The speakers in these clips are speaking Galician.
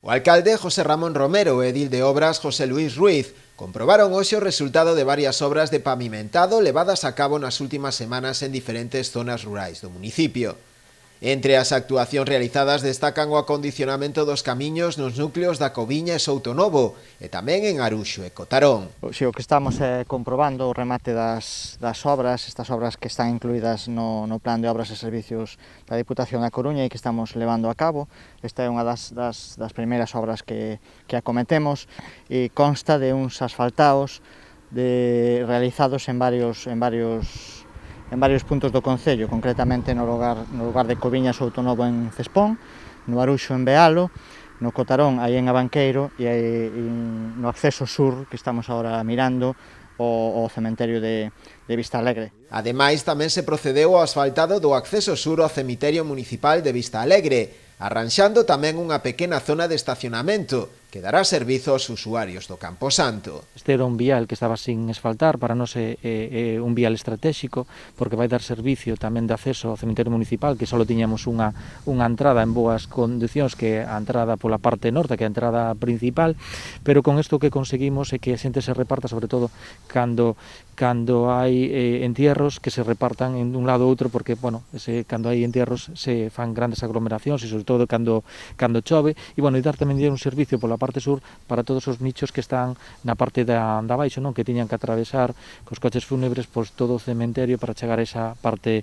O alcalde José Ramón Romero e edil de obras José Luis Ruiz comprobaron hoxe o resultado de varias obras de pavimentado levadas a cabo nas últimas semanas en diferentes zonas rurais do municipio. Entre as actuacións realizadas destacan o acondicionamento dos camiños nos núcleos da Coviña e Soutonovo e tamén en Aruxo e Cotarón. O que estamos é comprobando o remate das obras, estas obras que están incluídas no plan de obras e servicios da Diputación da Coruña e que estamos levando a cabo. Esta é unha das primeiras obras que acometemos e consta de uns asfaltaos realizados en varios puntos do concello, concretamente no lugar de Coviña Soutonovo en Cespón, no Aruxo en Bealo, no Cotarón aí en Abanqueiro e no acceso sur que estamos agora mirando o cementerio de Vista Alegre. Ademais, tamén se procedeu ao asfaltado do acceso sur ao cemiterio municipal de Vista Alegre, arranxando tamén unha pequena zona de estacionamento que dará servizo aos usuarios do Camposanto. Este era un vial que estaba sin asfaltar, para nós é un vial estratégico, porque vai dar servicio tamén de acceso ao cemiterio municipal, que só tiñamos unha entrada en boas condicións, que é a entrada pola parte norte, que é a entrada principal, pero con isto que conseguimos é que a xente se reparta, sobre todo cando hai entierros, que se repartan en un lado ou outro, porque, bueno, cando hai entierros se fan grandes aglomeracións, e sobre todo cando chove, e, bueno, e dar tamén un servicio pola parte sur para todos os nichos que están na parte da baixo, non, que tiñan que atravesar cos coches fúnebres todo o cementerio para chegar a esa parte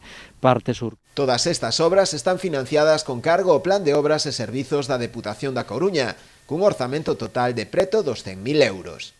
sur. Todas estas obras están financiadas con cargo ao Plan de Obras e Servizos da Deputación da Coruña, cun orzamento total de preto dos 100.000 euros.